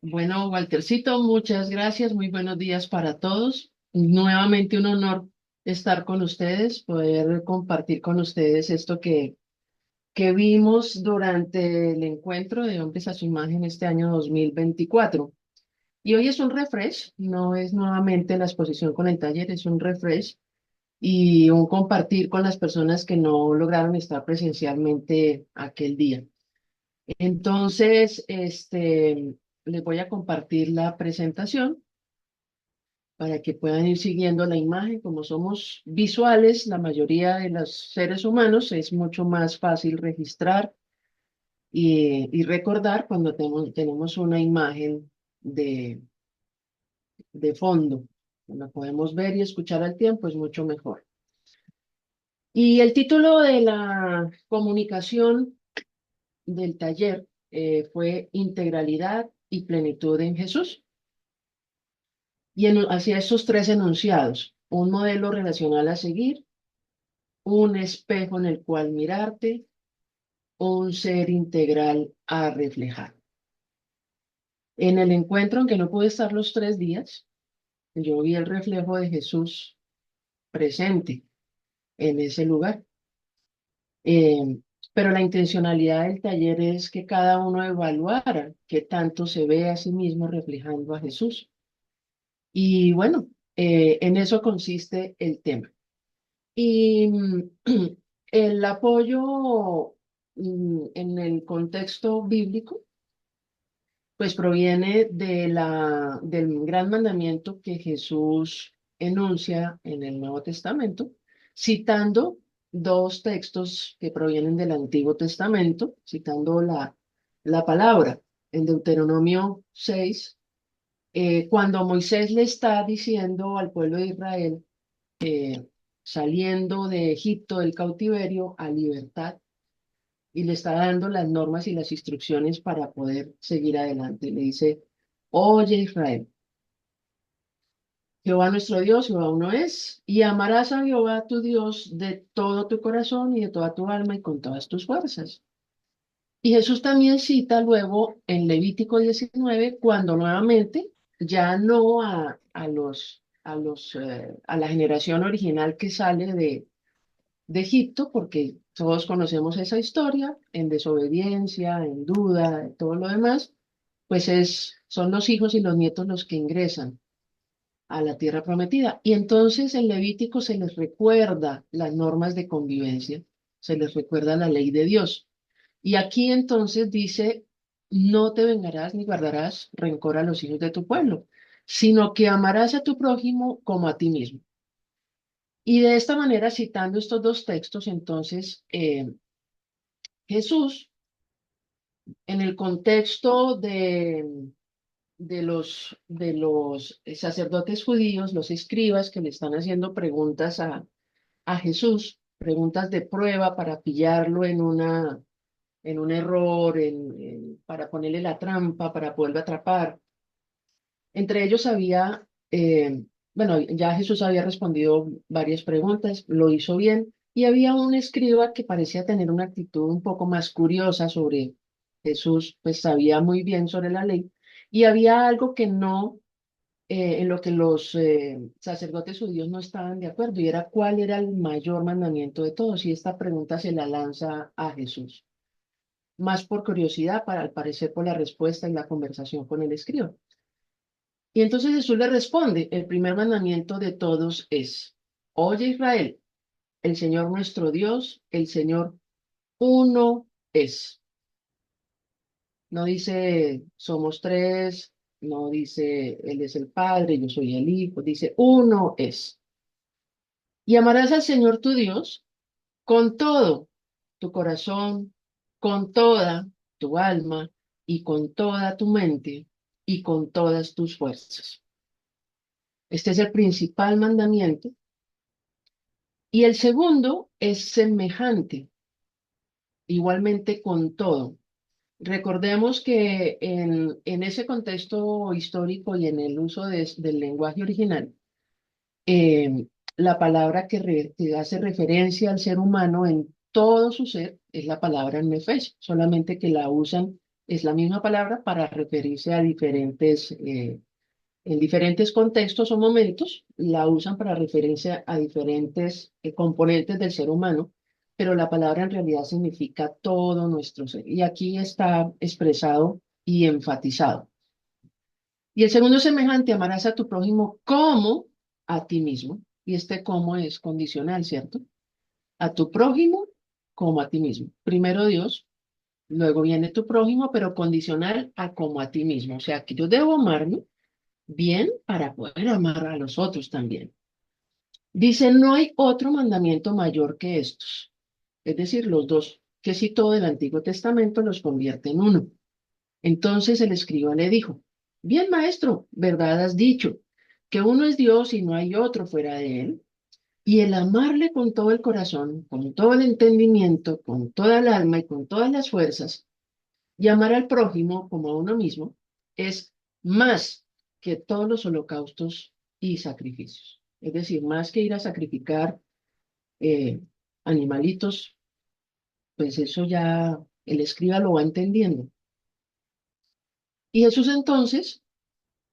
Bueno, Waltercito, muchas gracias. Muy buenos días para todos. Nuevamente un honor estar con ustedes, poder compartir con ustedes esto que vimos durante el encuentro de Hombres a su Imagen este año 2024. Y hoy es un refresh, no es nuevamente la exposición con el taller, es un refresh y un compartir con las personas que no lograron estar presencialmente aquel día. Entonces, les voy a compartir la presentación para que puedan ir siguiendo la imagen. Como somos visuales, la mayoría de los seres humanos es mucho más fácil registrar y recordar cuando tenemos una imagen de, de fondo. La podemos ver y escuchar al tiempo, es mucho mejor. Y el título de la comunicación del taller fue Integralidad y Plenitud en Jesús. Y hacia estos tres enunciados, un modelo relacional a seguir, un espejo en el cual mirarte, un ser integral a reflejar. En el encuentro, aunque no pude estar los 3 días, yo vi el reflejo de Jesús presente en ese lugar. Eh, pero la intencionalidad del taller es que cada uno evaluara qué tanto se ve a sí mismo reflejando a Jesús. Y bueno, en eso consiste el tema. Y el apoyo en el contexto bíblico, pues proviene del gran mandamiento que Jesús enuncia en el Nuevo Testamento, citando dos textos que provienen del Antiguo Testamento, citando la palabra en Deuteronomio 6, cuando Moisés le está diciendo al pueblo de Israel, eh, saliendo de Egipto del cautiverio a libertad y le está dando las normas y las instrucciones para poder seguir adelante. Le dice, oye Israel, Jehová nuestro Dios, Jehová uno es, y amarás a Jehová tu Dios de todo tu corazón y de toda tu alma y con todas tus fuerzas. Y Jesús también cita luego en Levítico 19, cuando nuevamente, ya no a la generación original que sale de Egipto, porque todos conocemos esa historia, en desobediencia, en duda, todo lo demás, pues son los hijos y los nietos los que ingresan a la tierra prometida. Y entonces en Levítico se les recuerda las normas de convivencia, se les recuerda la ley de Dios. Y aquí entonces dice, no te vengarás ni guardarás rencor a los hijos de tu pueblo, sino que amarás a tu prójimo como a ti mismo. Y de esta manera, citando estos dos textos, entonces Jesús, en el contexto de los sacerdotes judíos, los escribas que le están haciendo preguntas a Jesús, preguntas de prueba para pillarlo en un error, para ponerle la trampa, para poderlo atrapar. Entre ellos bueno, ya Jesús había respondido varias preguntas, lo hizo bien, y había un escriba que parecía tener una actitud un poco más curiosa sobre Jesús, pues sabía muy bien sobre la ley, y había algo que no, en lo que los sacerdotes judíos no estaban de acuerdo, y era cuál era el mayor mandamiento de todos, y esta pregunta se la lanza a Jesús, más por curiosidad, al parecer por la respuesta y la conversación con el escriba. Y entonces Jesús le responde, el primer mandamiento de todos es, oye Israel, el Señor nuestro Dios, el Señor uno es. No dice somos tres, no dice Él es el Padre, yo soy el Hijo, dice uno es. Y amarás al Señor tu Dios con todo tu corazón, con toda tu alma y con toda tu mente y con todas tus fuerzas. Este es el principal mandamiento. Y el segundo es semejante, igualmente con todo. Recordemos que en ese contexto histórico y en el uso del lenguaje original, la palabra que hace referencia al ser humano en todo su ser es la palabra nefesh, solamente que la usan es la misma palabra para referirse a diferentes, en diferentes contextos o momentos, la usan para referirse a diferentes componentes del ser humano, pero la palabra en realidad significa todo nuestro ser. Y aquí está expresado y enfatizado. Y el segundo semejante, amarás a tu prójimo como a ti mismo. Y este como es condicional, ¿cierto? A tu prójimo como a ti mismo. Primero Dios, luego viene tu prójimo, pero condicional a como a ti mismo. O sea, que yo debo amarme bien para poder amar a los otros también. Dice, no hay otro mandamiento mayor que estos. Es decir, los dos que citó del Antiguo Testamento los convierte en uno. Entonces el escriba le dijo, bien maestro, verdad has dicho, que uno es Dios y no hay otro fuera de él, y el amarle con todo el corazón, con todo el entendimiento, con toda el alma y con todas las fuerzas, y amar al prójimo como a uno mismo, es más que todos los holocaustos y sacrificios. Es decir, más que ir a sacrificar eh, animalitos, pues eso ya el escriba lo va entendiendo. Y Jesús entonces,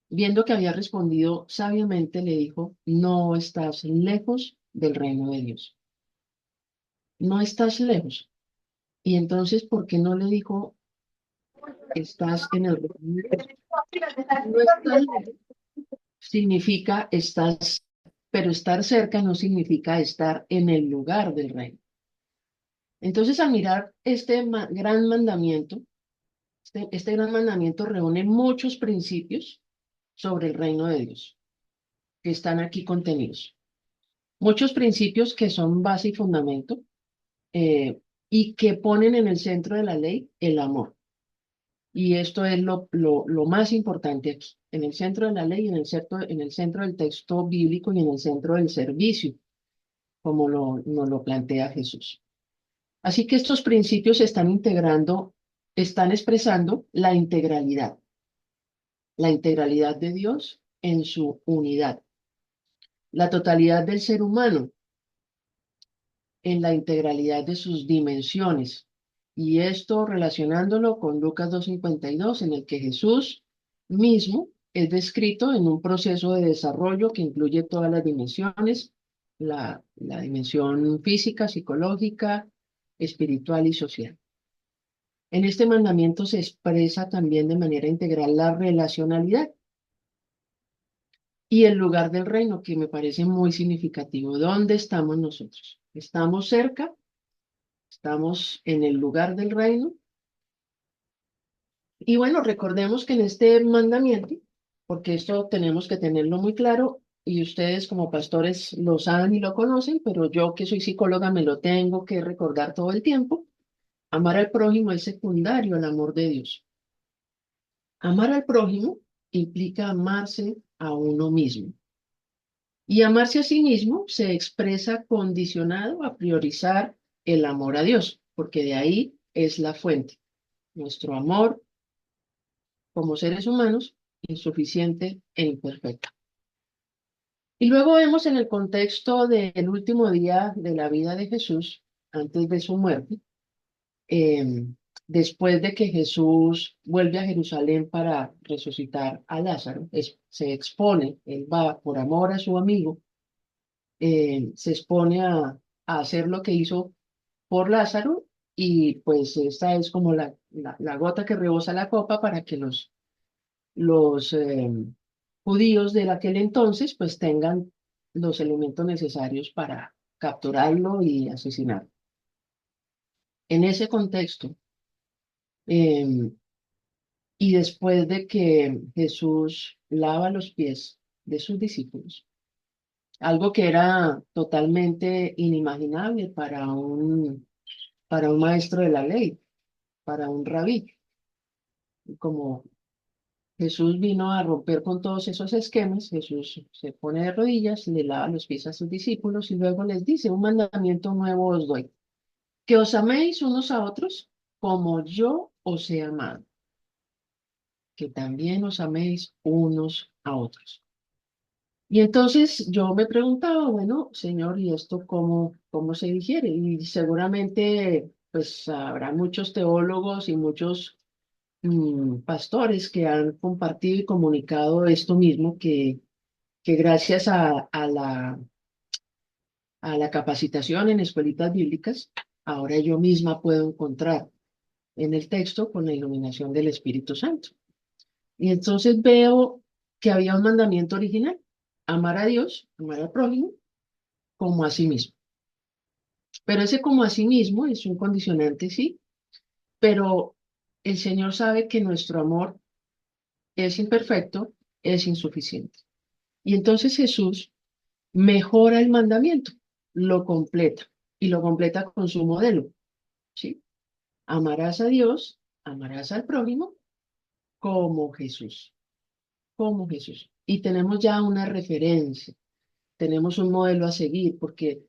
viendo que había respondido sabiamente, le dijo, no estás lejos del reino de Dios. No estás lejos. Y entonces, ¿por qué no le dijo, estás en el reino de Dios? No estás lejos significa estás, pero estar cerca no significa estar en el lugar del reino. Entonces, al mirar este gran mandamiento, este gran mandamiento reúne muchos principios sobre el reino de Dios que están aquí contenidos. Muchos principios que son base y fundamento y que ponen en el centro de la ley el amor. Y esto es lo más importante aquí, en el centro de la ley, en el centro del texto bíblico y en el centro del servicio, como nos lo plantea Jesús. Así que estos principios se están integrando, están expresando la integralidad de Dios en su unidad, la totalidad del ser humano en la integralidad de sus dimensiones. Y esto relacionándolo con Lucas 2:52, en el que Jesús mismo es descrito en un proceso de desarrollo que incluye todas las dimensiones, la dimensión física, psicológica, espiritual y social. En este mandamiento se expresa también de manera integral la relacionalidad y el lugar del reino, que me parece muy significativo. ¿Dónde estamos nosotros? ¿Estamos cerca? ¿Estamos en el lugar del reino? Y bueno, recordemos que en este mandamiento, porque esto tenemos que tenerlo muy claro, y ustedes como pastores lo saben y lo conocen, pero yo que soy psicóloga me lo tengo que recordar todo el tiempo. Amar al prójimo es secundario al amor de Dios. Amar al prójimo implica amarse a uno mismo. Y amarse a sí mismo se expresa condicionado a priorizar el amor a Dios, porque de ahí es la fuente. Nuestro amor como seres humanos, insuficiente e imperfecto. Y luego vemos en el contexto del último día de la vida de Jesús, antes de su muerte, eh, después de que Jesús vuelve a Jerusalén para resucitar a Lázaro, se expone, él va por amor a su amigo, se expone a hacer lo que hizo por Lázaro y pues esta es como la gota que rebosa la copa para que los judíos de aquel entonces pues tengan los elementos necesarios para capturarlo y asesinarlo. En ese contexto, eh, y después de que Jesús lava los pies de sus discípulos, algo que era totalmente inimaginable para un maestro de la ley, para un rabí, como Jesús vino a romper con todos esos esquemas. Jesús se pone de rodillas, le lava los pies a sus discípulos y luego les dice, un mandamiento nuevo os doy, que os améis unos a otros como yo os he amado, que también os améis unos a otros. Y entonces yo me preguntaba, bueno, Señor, ¿y esto cómo se digiere? Y seguramente pues habrá muchos teólogos y muchos pastores que han compartido y comunicado esto mismo, que gracias a la capacitación en escuelitas bíblicas, ahora yo misma puedo encontrar en el texto con la iluminación del Espíritu Santo. Y entonces veo que había un mandamiento original: amar a Dios, amar al prójimo, como a sí mismo. Pero ese como a sí mismo es un condicionante, sí, pero el Señor sabe que nuestro amor es imperfecto, es insuficiente. Y entonces Jesús mejora el mandamiento, lo completa, y lo completa con su modelo, ¿sí? Amarás a Dios, amarás al prójimo como Jesús, como Jesús. Y tenemos ya una referencia, tenemos un modelo a seguir, porque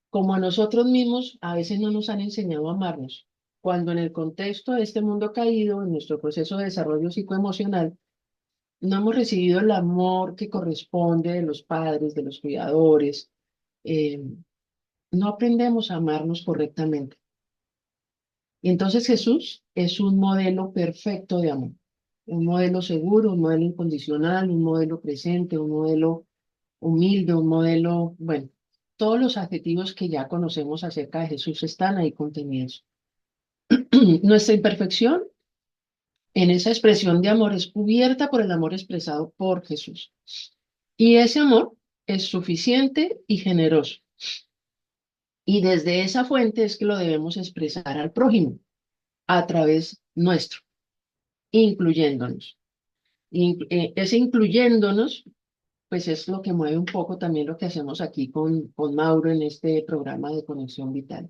como a nosotros mismos a veces no nos han enseñado a amarnos, cuando en el contexto de este mundo caído, en nuestro proceso de desarrollo psicoemocional, no hemos recibido el amor que corresponde de los padres, de los cuidadores, eh, no aprendemos a amarnos correctamente. Y entonces Jesús es un modelo perfecto de amor, un modelo seguro, un modelo incondicional, un modelo presente, un modelo humilde, un modelo, bueno, todos los adjetivos que ya conocemos acerca de Jesús están ahí contenidos. Nuestra imperfección en esa expresión de amor es cubierta por el amor expresado por Jesús. Y ese amor es suficiente y generoso. Y desde esa fuente es que lo debemos expresar al prójimo, a través nuestro, incluyéndonos. Ese incluyéndonos, pues es lo que mueve un poco también lo que hacemos aquí con Mauro en este programa de Conexión Vital,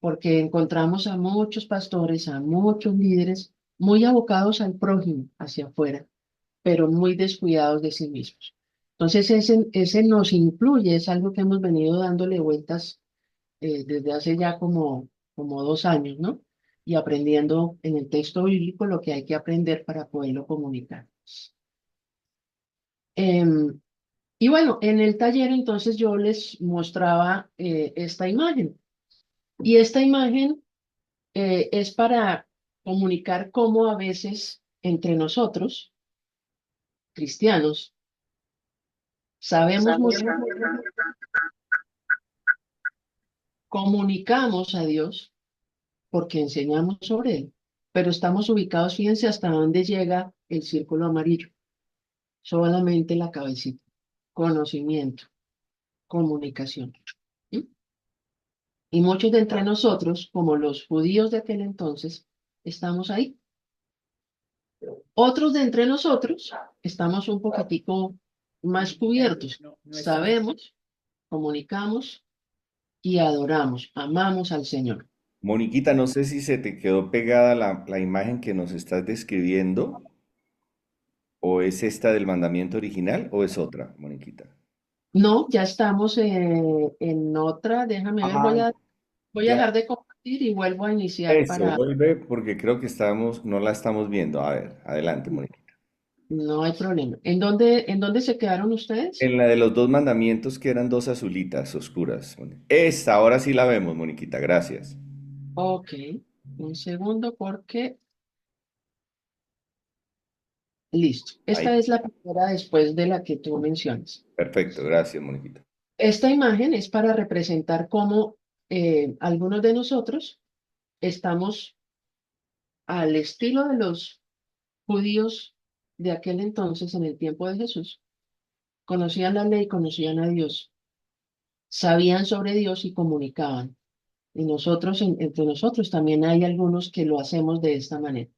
porque encontramos a muchos pastores, a muchos líderes muy abocados al prójimo, hacia afuera, pero muy descuidados de sí mismos. Entonces, ese nos incluye, es algo que hemos venido dándole vueltas desde hace ya como 2 años, ¿no? Y aprendiendo en el texto bíblico lo que hay que aprender para poderlo comunicar. Em, y bueno, en el taller entonces yo les mostraba esta imagen. Y esta imagen es para comunicar cómo a veces entre nosotros, cristianos, sabemos mucho, comunicamos a Dios porque enseñamos sobre Él, pero estamos ubicados, fíjense hasta dónde llega el círculo amarillo, solamente la cabecita, conocimiento, comunicación. ¿Sí? Y muchos de entre nosotros, como los judíos de aquel entonces, estamos ahí. Otros de entre nosotros estamos un poquitico más cubiertos. No estamos. Sabemos, comunicamos y adoramos, amamos al Señor. Moniquita, no sé si se te quedó pegada la imagen que nos estás describiendo, o es esta del mandamiento original, o es otra, Moniquita. No, ya estamos en otra, déjame ver, Ah, voy a ya. dejar de compartir y vuelvo a iniciar Eso, para, vuelve porque creo que no la estamos viendo. A ver, adelante, Moniquita. no hay problema. En dónde se quedaron ustedes? En la de los dos mandamientos que eran dos azulitas oscuras. Esa, ahora sí la vemos, Moniquita, gracias. Ok, un segundo porque, listo. Ahí, Esta es la primera después de la que tú mencionas. perfecto, gracias, Moniquita. Esta imagen es para representar cómo algunos de nosotros estamos al estilo de los judíos de aquel entonces, en el tiempo de Jesús. Conocían la ley, conocían a Dios, sabían sobre Dios y comunicaban. Y nosotros, entre nosotros también hay algunos que lo hacemos de esta manera.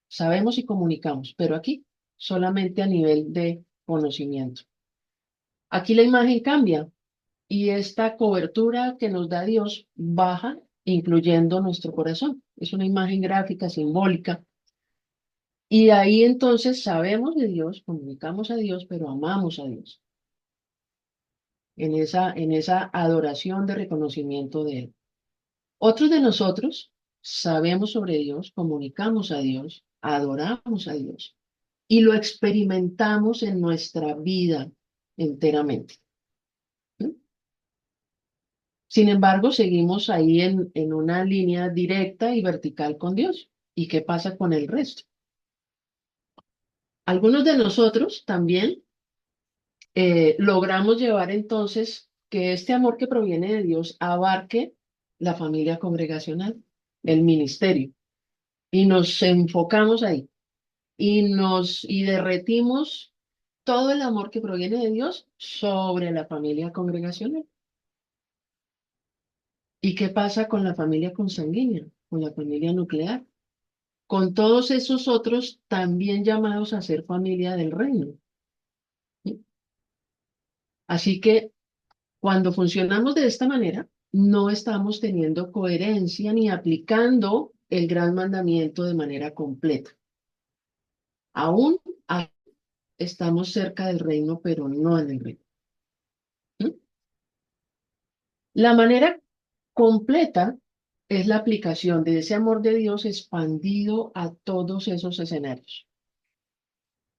Sabemos y comunicamos, pero aquí solamente a nivel de conocimiento. Aquí la imagen cambia y esta cobertura que nos da Dios baja, incluyendo nuestro corazón. Es una imagen gráfica, simbólica. Y ahí entonces sabemos de Dios, comunicamos a Dios, pero amamos a Dios en esa adoración de reconocimiento de Él. Otros de nosotros sabemos sobre Dios, comunicamos a Dios, adoramos a Dios y lo experimentamos en nuestra vida enteramente. ¿Sí? Sin embargo, seguimos ahí en una línea directa y vertical con Dios. ¿Y qué pasa con el resto? Algunos de nosotros también logramos llevar entonces que este amor que proviene de Dios abarque la familia congregacional, el ministerio, y nos enfocamos ahí y derretimos todo el amor que proviene de Dios sobre la familia congregacional. ¿Y qué pasa con la familia consanguínea, con la familia nuclear, con todos esos otros también llamados a ser familia del reino? ¿Sí? Así que cuando funcionamos de esta manera, no estamos teniendo coherencia ni aplicando el gran mandamiento de manera completa. Aún estamos cerca del reino, pero no en el reino. ¿Sí? La manera completa es la aplicación de ese amor de Dios expandido a todos esos escenarios.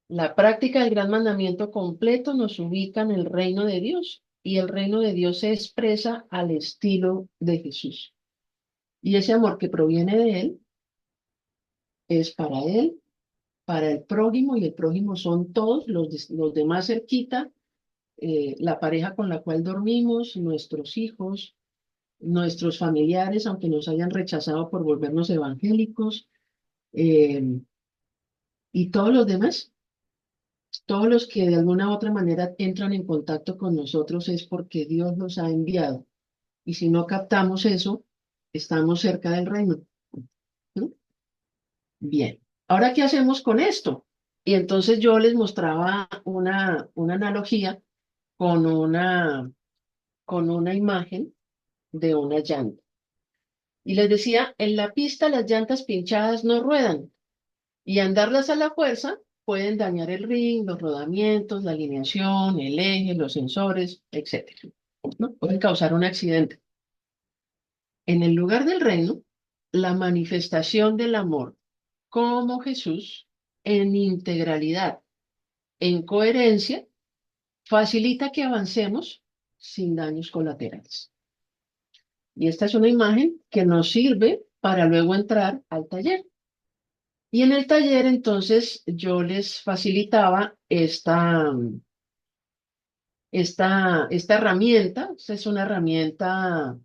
La práctica del gran mandamiento completo nos ubica en el reino de Dios y el reino de Dios se expresa al estilo de Jesús. Y ese amor que proviene de Él es para Él, para el prójimo, y el prójimo son todos los demás cerquita, la pareja con la cual dormimos, nuestros hijos, nuestros familiares, aunque nos hayan rechazado por volvernos evangélicos, eh, y todos los demás, todos los que de alguna u otra manera entran en contacto con nosotros es porque Dios los ha enviado. Y si no captamos eso, estamos cerca del reino. ¿No? Bien, ahora, ¿qué hacemos con esto? Y entonces yo les mostraba una analogía con con una imagen de una llanta. Y les decía, en la pista las llantas pinchadas no ruedan y andarlas a la fuerza pueden dañar el ring, los rodamientos, la alineación, el eje, los sensores, etcétera, ¿no? Pueden causar un accidente. En el lugar del reino, la manifestación del amor como Jesús en integralidad, en coherencia, facilita que avancemos sin daños colaterales. Y esta es una imagen que nos sirve para luego entrar al taller. Y en el taller, entonces, yo les facilitaba esta herramienta. Esta es una herramienta,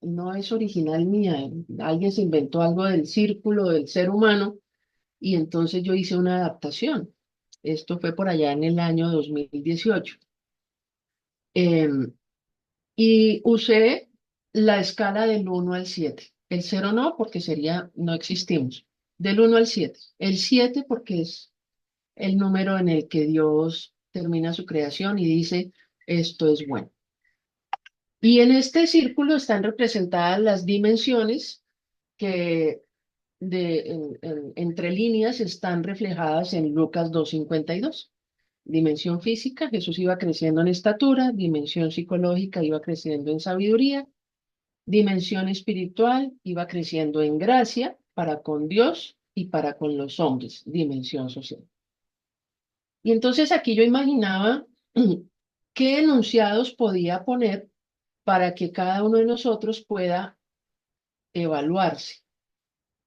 no es original mía. Alguien se inventó algo del círculo del ser humano y entonces yo hice una adaptación. Esto fue por allá en el año 2018. Em, y usé la escala del 1 al 7. El 0 no, porque sería, no existimos. Del 1 al 7. El 7 porque es el número en el que Dios termina su creación y dice, esto es bueno. Y en este círculo están representadas las dimensiones que entre líneas están reflejadas en Lucas 2:52. Dimensión física, Jesús iba creciendo en estatura; dimensión psicológica, iba creciendo en sabiduría; dimensión espiritual, iba creciendo en gracia para con Dios y para con los hombres; dimensión social. Y entonces aquí yo imaginaba qué enunciados podía poner para que cada uno de nosotros pueda evaluarse,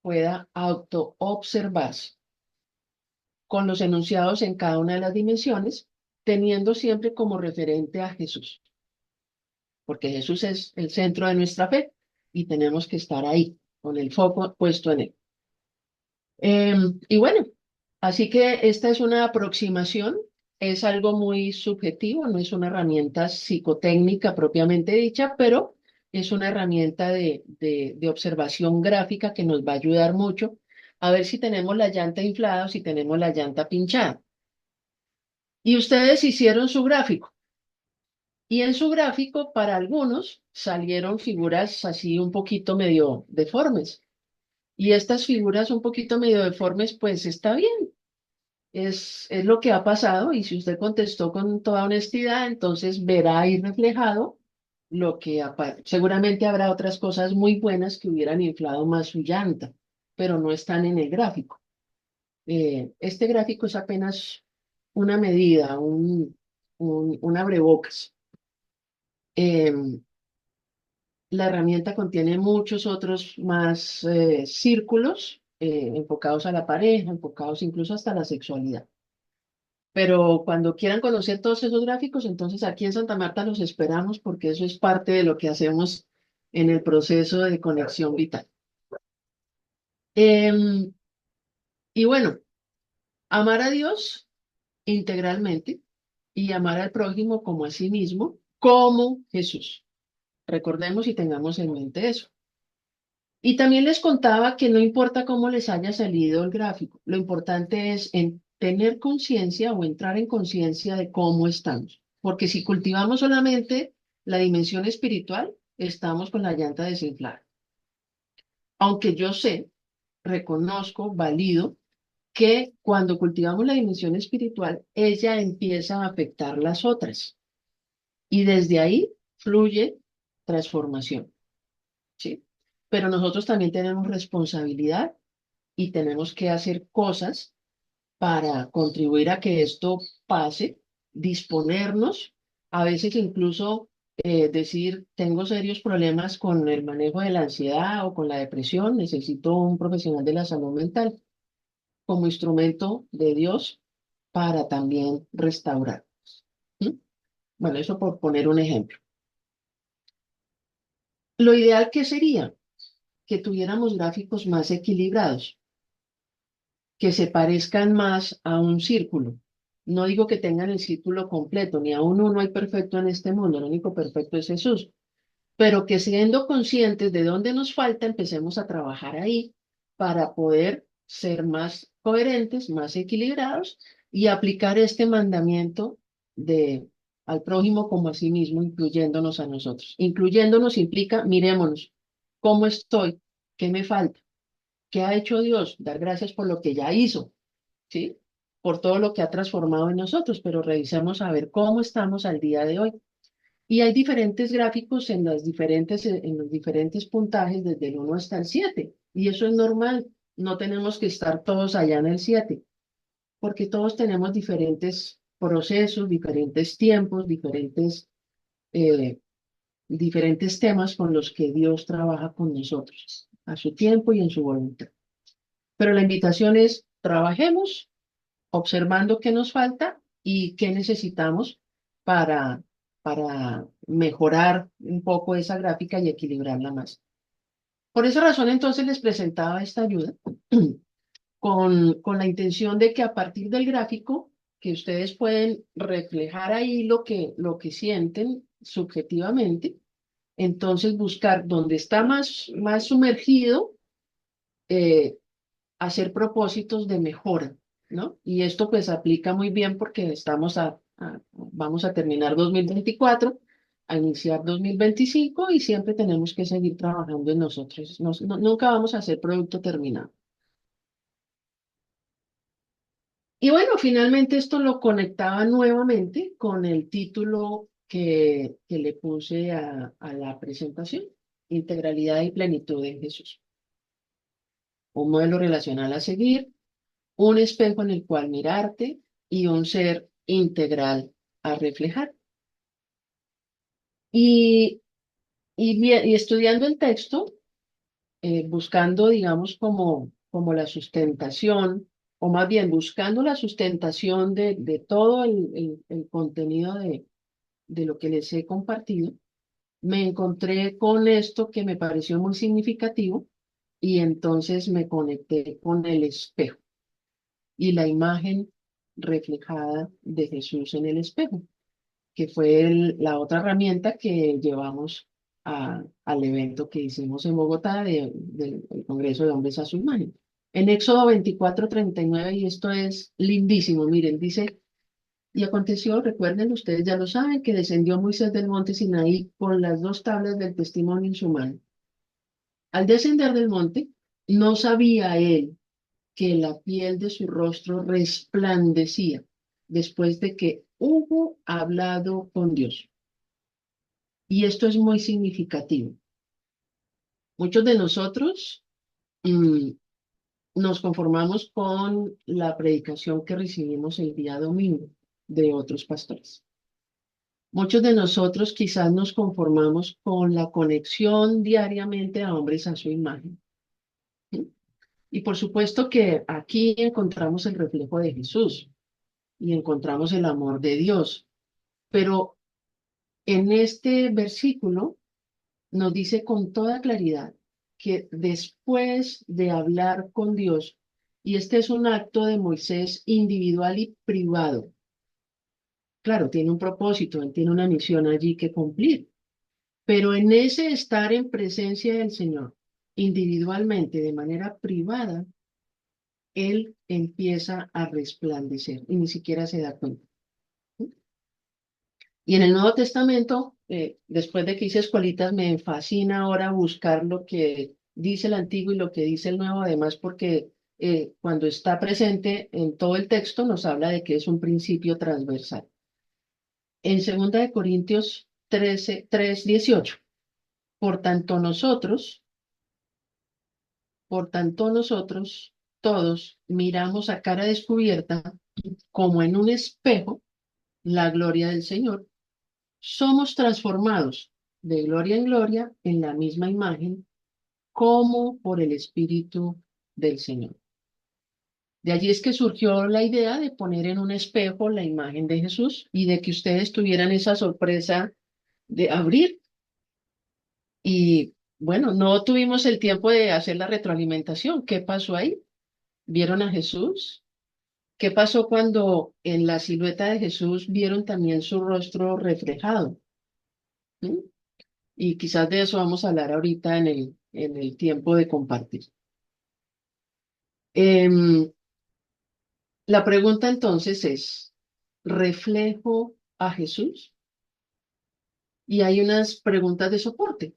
pueda autoobservarse con los enunciados en cada una de las dimensiones, teniendo siempre como referente a Jesús, porque Jesús es el centro de nuestra fe y tenemos que estar ahí, con el foco puesto en él. Y bueno, así que esta es una aproximación, es algo muy subjetivo, no es una herramienta psicotécnica propiamente dicha, pero es una herramienta de observación gráfica que nos va a ayudar mucho a ver si tenemos la llanta inflada o si tenemos la llanta pinchada. Y ustedes hicieron su gráfico. Y en su gráfico, para algunos, salieron figuras así un poquito medio deformes. Y estas figuras un poquito medio deformes, pues está bien. Es lo que ha pasado, y si usted contestó con toda honestidad, entonces verá ahí reflejado lo que seguramente habrá otras cosas muy buenas que hubieran inflado más su llanta, pero no están en el gráfico. Este gráfico es apenas una medida, un abrebocas. Em, la herramienta contiene muchos otros más círculos enfocados a la pareja, enfocados incluso hasta la sexualidad. Pero cuando quieran conocer todos esos gráficos, entonces aquí en Santa Marta los esperamos porque eso es parte de lo que hacemos en el proceso de conexión vital. Em, y bueno, amar a Dios integralmente y amar al prójimo como a sí mismo, como Jesús. Recordemos y tengamos en mente eso. Y también les contaba que no importa cómo les haya salido el gráfico, lo importante es en tener conciencia o entrar en conciencia de cómo estamos. Porque si cultivamos solamente la dimensión espiritual, estamos con la llanta desinflada. Aunque yo sé, reconozco, valido que cuando cultivamos la dimensión espiritual, ella empieza a afectar las otras. Y desde ahí fluye transformación, ¿sí? Pero nosotros también tenemos responsabilidad y tenemos que hacer cosas para contribuir a que esto pase, disponernos, a veces incluso decir, tengo serios problemas con el manejo de la ansiedad o con la depresión, necesito un profesional de la salud mental como instrumento de Dios para también restaurar. ¿Sí? Bueno, eso por poner un ejemplo. Lo ideal que sería que tuviéramos gráficos más equilibrados, que se parezcan más a un círculo. No digo que tengan el círculo completo, ni aún uno hay perfecto en este mundo, el único perfecto es Jesús, pero que siendo conscientes de dónde nos falta, empecemos a trabajar ahí para poder ser más coherentes, más equilibrados y aplicar este mandamiento de al prójimo como a sí mismo, incluyéndonos a nosotros. Incluyéndonos implica, mirémonos, ¿cómo estoy? ¿Qué me falta? ¿Qué ha hecho Dios? Dar gracias por lo que ya hizo, ¿sí? Por todo lo que ha transformado en nosotros, pero revisemos a ver cómo estamos al día de hoy. Y hay diferentes gráficos en los diferentes puntajes, desde el 1 hasta el 7. Y eso es normal. No tenemos que estar todos allá en el 7, porque todos tenemos diferentes procesos, diferentes tiempos, eh, diferentes temas con los que Dios trabaja con nosotros, a su tiempo y en su voluntad. Pero la invitación es, trabajemos observando qué nos falta y qué necesitamos para, para mejorar un poco esa gráfica y equilibrarla más. Por esa razón, entonces les presentaba esta ayuda con la intención de que a partir del gráfico, que ustedes pueden reflejar ahí lo que sienten subjetivamente, entonces buscar donde está más sumergido, eh, hacer propósitos de mejora, ¿no? Y esto pues aplica muy bien porque vamos a terminar 2024, a iniciar 2025 y siempre tenemos que seguir trabajando en nosotros. Nunca vamos a hacer producto terminado. Y bueno, finalmente esto lo conectaba nuevamente con el título que le puse a la presentación, Integralidad y Plenitud en Jesús. Un modelo relacional a seguir, un espejo en el cual mirarte y un ser integral a reflejar. Y, y estudiando el texto, buscando, digamos, como la sustentación, o más bien buscando la sustentación de todo el contenido de lo que les he compartido, me encontré con esto que me pareció muy significativo y entonces me conecté con el espejo y la imagen reflejada de Jesús en el espejo, que fue la otra herramienta que llevamos al evento que hicimos en Bogotá del Congreso de Hombres a su Imagen. En Éxodo 24:39, y esto es lindísimo, miren, dice, y aconteció, recuerden, ustedes ya lo saben, que descendió Moisés del monte Sinaí con las dos tablas del testimonio en su mano. Al descender del monte, no sabía él que la piel de su rostro resplandecía después de que hubo hablado con Dios. Y esto es muy significativo. Muchos de nosotros mm, nos conformamos con la predicación que recibimos el día domingo de otros pastores. Muchos de nosotros quizás nos conformamos con la conexión diariamente a hombres a su imagen. ¿Sí? Y por supuesto que aquí encontramos el reflejo de Jesús y encontramos el amor de Dios. Pero en este versículo nos dice con toda claridad que después de hablar con Dios, y este es un acto de Moisés individual y privado, claro, tiene un propósito, él tiene una misión allí que cumplir, pero en ese estar en presencia del Señor, individualmente, de manera privada, él empieza a resplandecer y ni siquiera se da cuenta. Y en el Nuevo Testamento, después de que hice escuelitas, me fascina ahora buscar lo que dice el Antiguo y lo que dice el Nuevo, además porque cuando está presente en todo el texto nos habla de que es un principio transversal. En 2 Corintios 3:18, por tanto nosotros, por tanto nosotros, todos miramos a cara descubierta como en un espejo la gloria del Señor, somos transformados de gloria en gloria en la misma imagen como por el Espíritu del Señor. De allí es que surgió la idea de poner en un espejo la imagen de Jesús y de que ustedes tuvieran esa sorpresa de abrir. Y bueno, no tuvimos el tiempo de hacer la retroalimentación. ¿Qué pasó ahí? ¿Vieron a Jesús? ¿Qué pasó cuando en la silueta de Jesús vieron también su rostro reflejado? ¿Mm? Y quizás de eso vamos a hablar ahorita en el tiempo de compartir. Em, la pregunta entonces es, ¿reflejo a Jesús? Y hay unas preguntas de soporte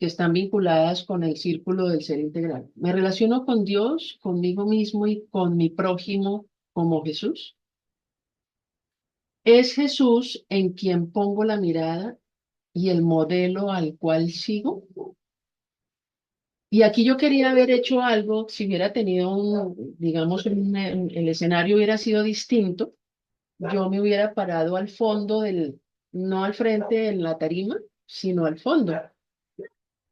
que están vinculadas con el círculo del ser integral. ¿Me relaciono con Dios, conmigo mismo y con mi prójimo como Jesús? ¿Es Jesús en quien pongo la mirada y el modelo al cual sigo? Y aquí yo quería haber hecho algo, si hubiera tenido un, digamos, el escenario hubiera sido distinto, yo me hubiera parado al fondo no al frente en la tarima, sino al fondo,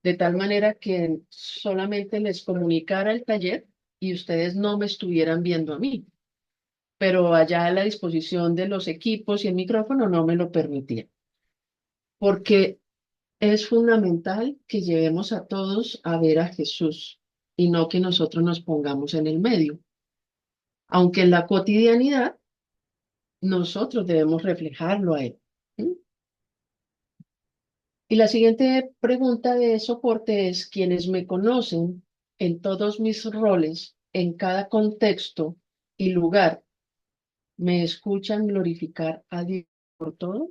de tal manera que solamente les comunicara el taller y ustedes no me estuvieran viendo a mí, pero allá a la disposición de los equipos y el micrófono no me lo permitía, porque es fundamental que llevemos a todos a ver a Jesús y no que nosotros nos pongamos en el medio, aunque en la cotidianidad nosotros debemos reflejarlo a Él. ¿Sí? Y la siguiente pregunta de soporte es, quienes me conocen en todos mis roles, en cada contexto y lugar, ¿me escuchan glorificar a Dios por todo?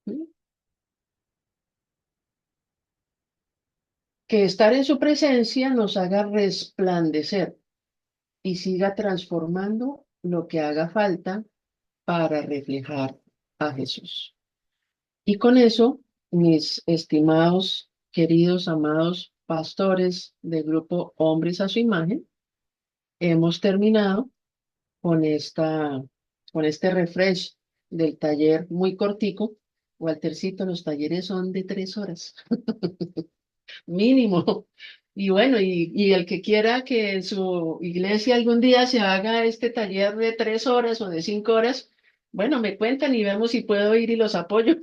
¿Sí? Que estar en su presencia nos haga resplandecer y siga transformando lo que haga falta para reflejar a Jesús. Y con eso, mis estimados, queridos, amados pastores del grupo Hombres a su Imagen, hemos terminado con con este refresh del taller muy cortico. Waltercito, los talleres son de 3 horas, mínimo. Y bueno, y el que quiera que en su iglesia algún día se haga este taller de 3 horas o de 5 horas, bueno, me cuentan y vemos si puedo ir y los apoyo.